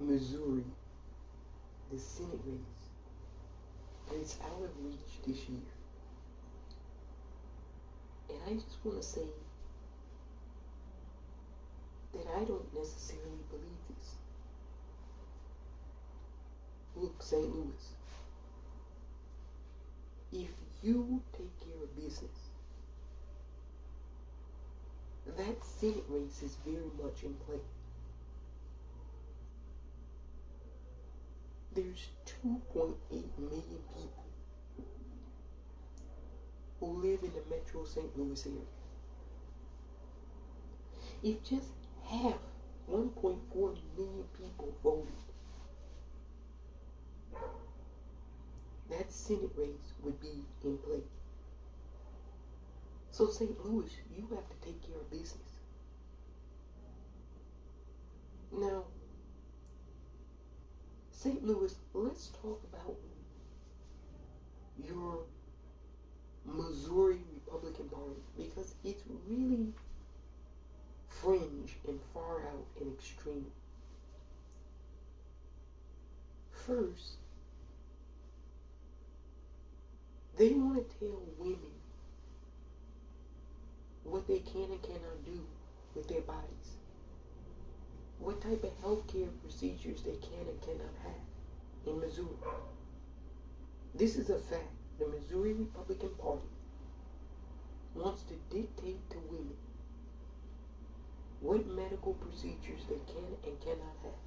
Missouri, the Senate race, and it's out of reach this year. And I just want to say that I don't necessarily believe this. Look, St. Louis, if you take care of business, that Senate race is very much in play. There's 2.8 million people who live in the metro St. Louis area. If just half, 1.4 million people voted, that Senate race would be in play. So St. Louis, you have to take care of business. Now, St. Louis, let's talk about your Missouri Republican Party, because it's really fringe and far out and extreme. First, they want to tell women what they can and cannot do with their bodies, what type of health care procedures they can and cannot have in Missouri. This is a fact. The Missouri Republican Party wants to dictate to women what medical procedures they can and cannot have,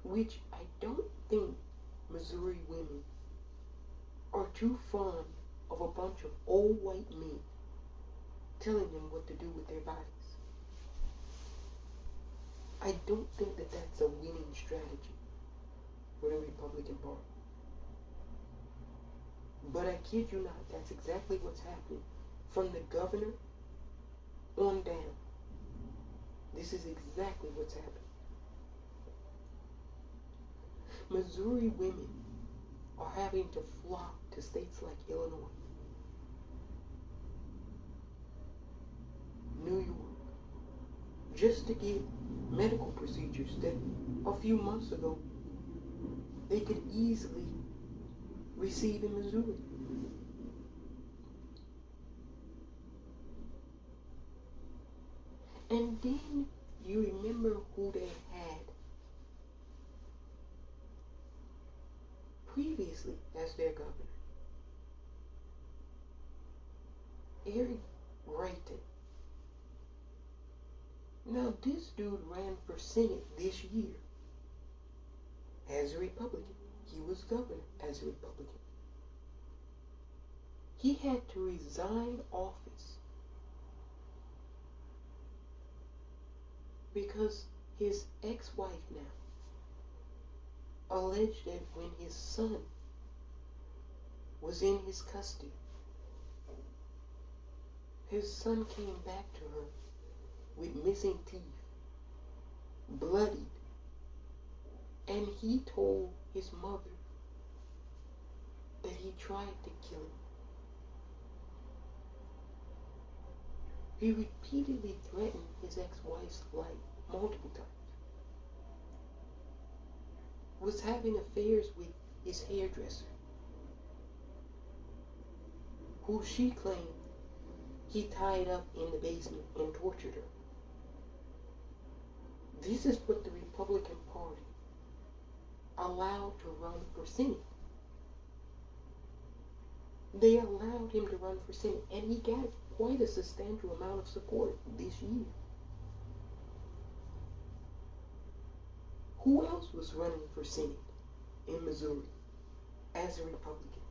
which I don't think Missouri women are too fond of a bunch of old white men telling them what to do with their bodies. I don't think that that's a winning strategy for the Republican Party. But I kid you not, that's exactly what's happening. From the governor on down, this is exactly what's happening. Missouri women are having to flock to states like Illinois, New York, just to get medical procedures that a few months ago they could easily receive in Missouri. And then you remember who they had previously as their governor. Eric Greitens. Now this dude ran for Senate this year as a Republican. He was governor as a Republican. He had to resign office because his ex-wife now alleged that when his son was in his custody, his son came back to her with missing teeth, bloodied, and he told his mother that he tried to kill him. He repeatedly threatened his ex-wife's life multiple times. Was having affairs with his hairdresser, who she claimed he tied up in the basement and tortured her. This is what the Republican Party allowed to run for Senate. They allowed him to run for Senate, and he got quite a substantial amount of support this year. Who else was running for Senate in Missouri as a Republican?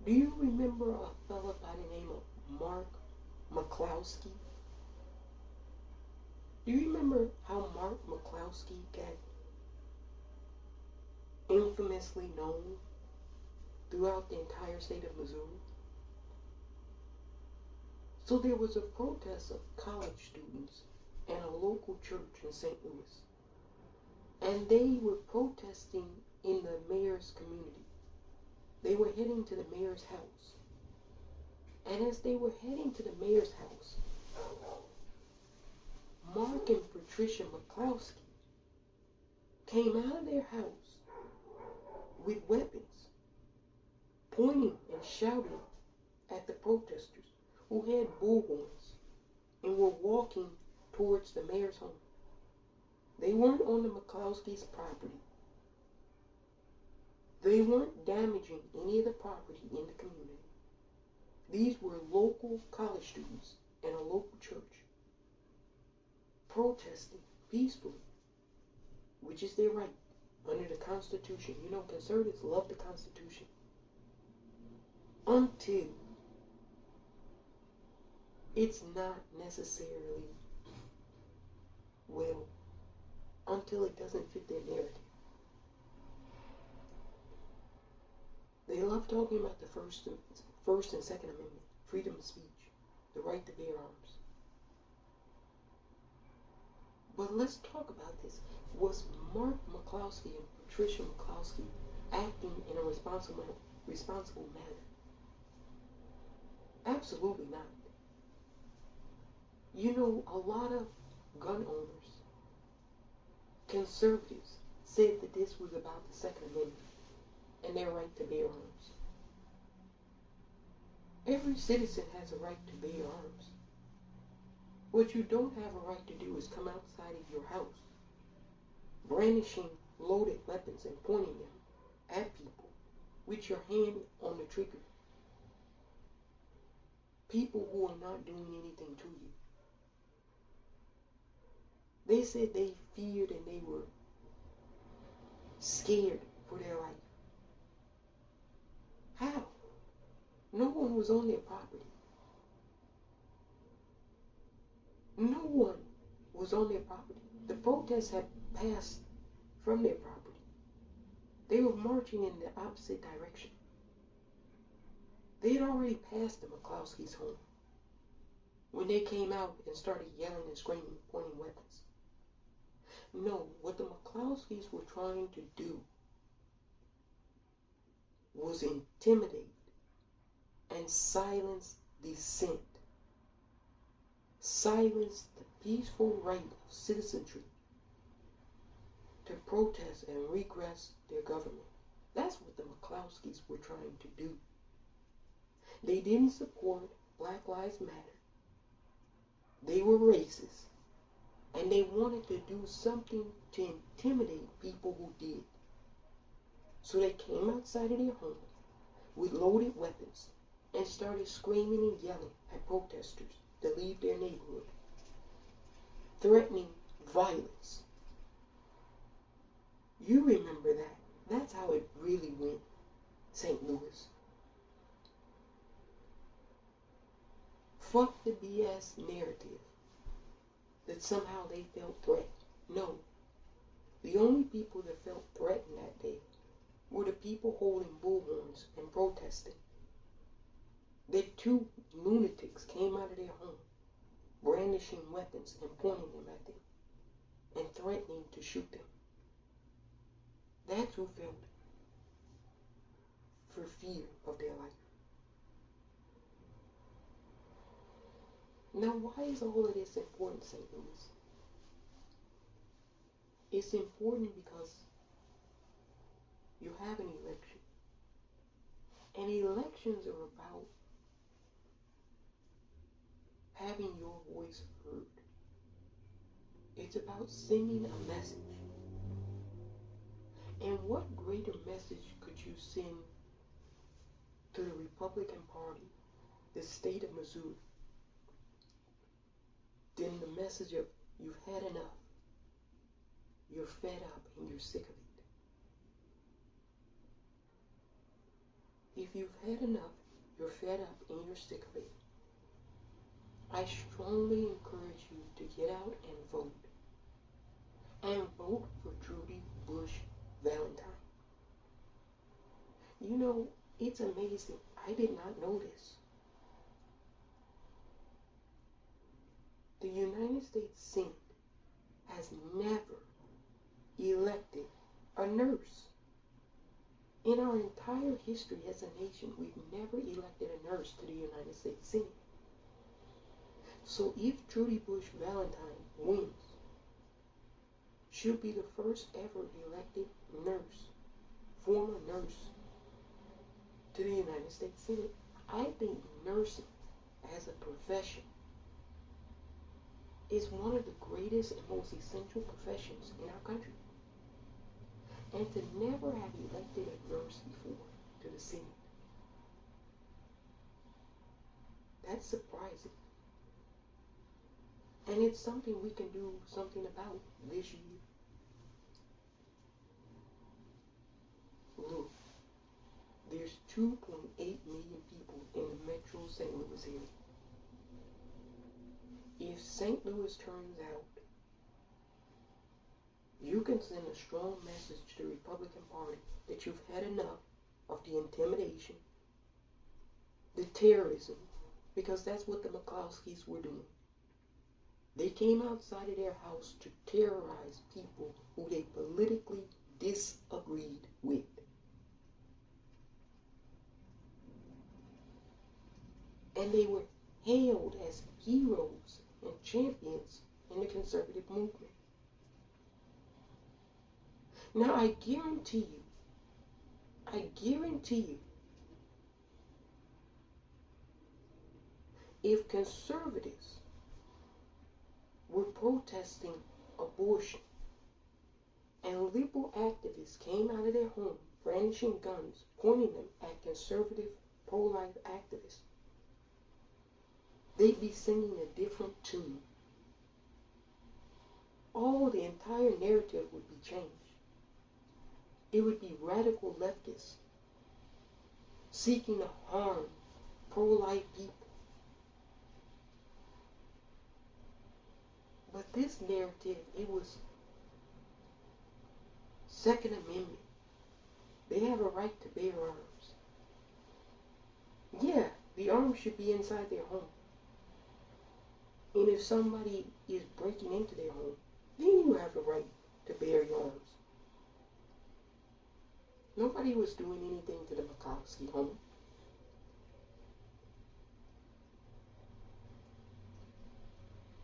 Do you remember a fella by the name of Mark McCloskey? Do you remember how Mark McCloskey got infamously known throughout the entire state of Missouri? So there was a protest of college students and a local church in St. Louis. And they were protesting in the mayor's community. They were heading to the mayor's house. And as they were heading to the mayor's house, Mark and Patricia McCloskey came out of their house with weapons, pointing and shouting at the protesters who had bullhorns and were walking towards the mayor's home. They weren't on the McCloskey's property. They weren't damaging any of the property in the community. These were local college students and a local church protesting peacefully, which is their right under the Constitution. You know, conservatives love the Constitution. Until it's not necessarily, well, until it doesn't fit their narrative. They love talking about the First and Second Amendment, freedom of speech, the right to bear arms. But let's talk about this. Was Mark McCloskey and Patricia McCloskey acting in a responsible manner? Absolutely not. You know, a lot of gun owners, conservatives, said that this was about the Second Amendment and their right to bear arms. Every citizen has a right to bear arms. What you don't have a right to do is come outside of your house, brandishing loaded weapons and pointing them at people with your hand on the trigger. People who are not doing anything to you. They said they feared and they were scared for their life. How? No one was on their property. No one was on their property. The protests had passed from their property. They were marching in the opposite direction. They had already passed the McCloskey's home when they came out and started yelling and screaming, pointing weapons. No, what the McCloskeys were trying to do was intimidate and silence dissent. Silence the peaceful right of citizenry to protest and regress their government. That's what the McCloskeys were trying to do. They didn't support Black Lives Matter. They were racist. And they wanted to do something to intimidate people who did. So they came outside of their home with loaded weapons and started screaming and yelling at protesters to leave their neighborhood, threatening violence. You remember that. That's how it really went, St. Louis. Fuck the BS narrative that somehow they felt threatened. No. The only people that felt threatened that day were the people holding bullhorns and protesting. The two lunatics came out of their home, brandishing weapons and pointing them at them, and threatening to shoot them. That's who felt for fear of their life. Now, why is all of this important, St. Louis? It's important because you have an election. And elections are about having your voice heard. It's about sending a message. And what greater message could you send to the Republican Party, the state of Missouri, than the message of you've had enough, you're fed up, and you're sick of it. If you've had enough, you're fed up, and you're sick of it, I strongly encourage you to get out and vote. And vote for Trudy Bush Valentine. You know, it's amazing. I did not know this. The United States Senate has never elected a nurse. In our entire history as a nation, we've never elected a nurse to the United States Senate. So if Trudy Bush Valentine wins, she'll be the first ever elected nurse, former nurse, to the United States Senate. I think nursing as a profession is one of the greatest and most essential professions in our country. And to never have elected a nurse before to the Senate, that's surprising. And it's something we can do something about this year. Look, there's 2.8 million people in the metro St. Louis area. If St. Louis turns out, you can send a strong message to the Republican Party that you've had enough of the intimidation, the terrorism, because that's what the McCloskeys were doing. They came outside of their house to terrorize people who they politically disagreed with. And they were hailed as heroes and champions in the conservative movement. Now I guarantee you, if conservatives were protesting abortion and liberal activists came out of their home brandishing guns, pointing them at conservative pro-life activists, they'd be singing a different tune. The entire narrative would be changed. It would be radical leftists seeking to harm pro-life people. But this narrative, it was Second Amendment. They have a right to bear arms. Yeah, the arms should be inside their home. And if somebody is breaking into their home, then you have the right to bear your arms. Nobody was doing anything to the McCloskey home.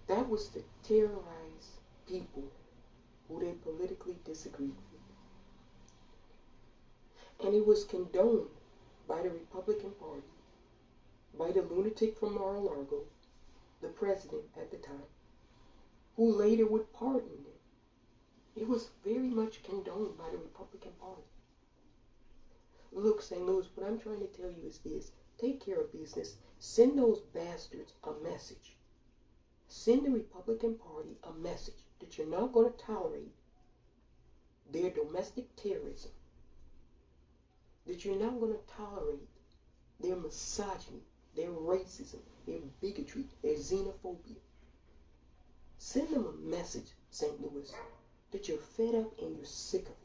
That was to terrorize people who they politically disagreed with. And it was condoned by the Republican Party, by the lunatic from Mar-a-Lago, the president at the time, who later would pardon it. It was very much condoned by the Republican Party. Look, St. Louis, what I'm trying to tell you is this. Take care of business. Send those bastards a message. Send the Republican Party a message that you're not going to tolerate their domestic terrorism, that you're not going to tolerate their misogyny, their racism, their bigotry, their xenophobia. Send them a message, St. Louis, that you're fed up and you're sick of it.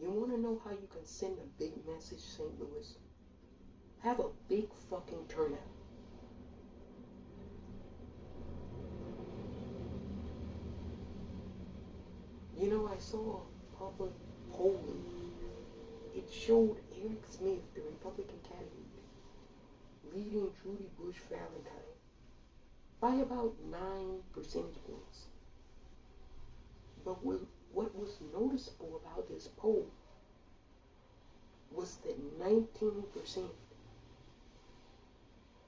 You want to know how you can send a big message, St. Louis? Have a big fucking turnout. You know, I saw a public polling. It showed Eric Smith, the Republican candidate, leading Trudy Bush Valentine by about 9 percentage points. But what was noticeable about this poll was that 19%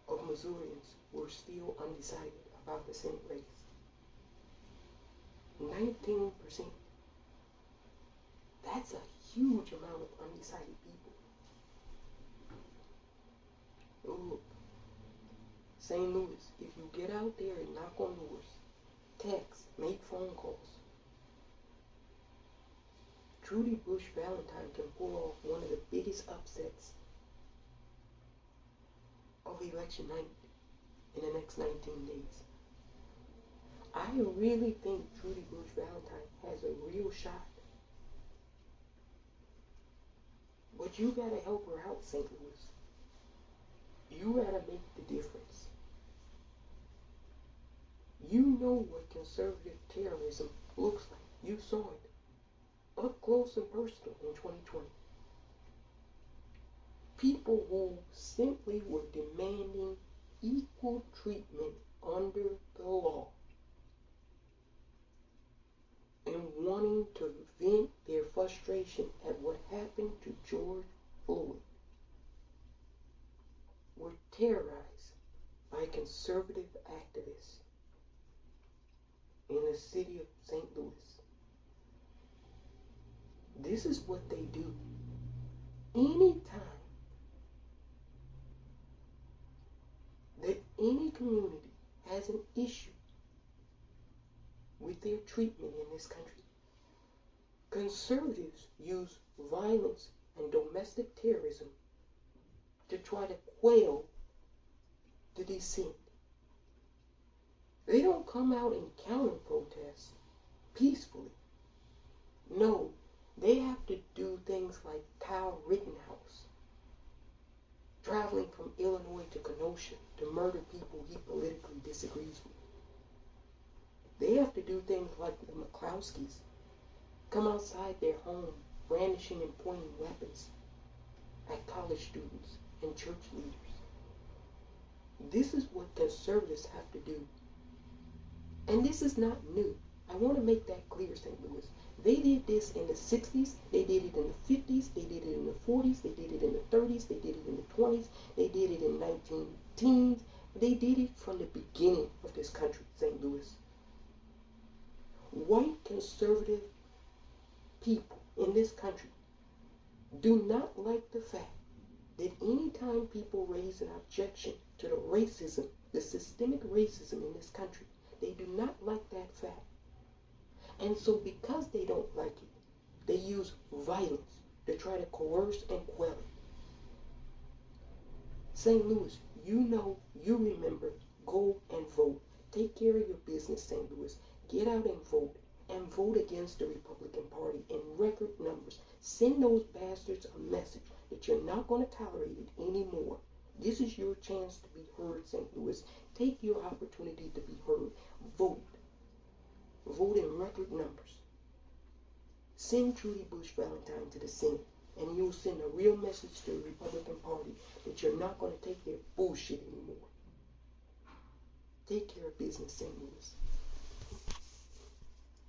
of Missourians were still undecided about the Senate race. 19%. That's a huge amount of undecided people. Look, St. Louis, if you get out there and knock on doors, text, make phone calls, Trudy Bush Valentine can pull off one of the biggest upsets of election night in the next 19 days. I really think Trudy Bush Valentine has a real shot. But you gotta help her out, St. Louis. You gotta make the difference. You know what conservative terrorism looks like. You saw it up close and personal in 2020. People who simply were demanding equal terrorized by conservative activists in the city of St. Louis. This is what they do. Anytime that any community has an issue with their treatment in this country, conservatives use violence and domestic terrorism to try to quell the dissent. They don't come out and counter-protest peacefully. No, they have to do things like Kyle Rittenhouse, traveling from Illinois to Kenosha to murder people he politically disagrees with. They have to do things like the McCloskeys, come outside their home brandishing and pointing weapons at college students and church leaders. This is what conservatives have to do. And this is not new. I want to make that clear, St. Louis. They did this in the 60s, they did it in the 50s, they did it in the 40s, they did it in the 30s, they did it in the 20s, they did it in 19 teens. They did it from the beginning of this country, St. Louis. White conservative people in this country do not like the fact that anytime people raise an objection to the racism, the systemic racism in this country, they do not like that fact. And so because they don't like it, they use violence to try to coerce and quell it. St. Louis, you know, you remember, go and vote. Take care of your business, St. Louis. Get out and vote against the Republican Party in record numbers. Send those bastards a message that you're not going to tolerate it anymore. This is your chance to be heard, St. Louis. Take your opportunity to be heard. Vote. Vote in record numbers. Send Trudy Bush Valentine to the Senate, and you'll send a real message to the Republican Party that you're not going to take their bullshit anymore. Take care of business, St. Louis.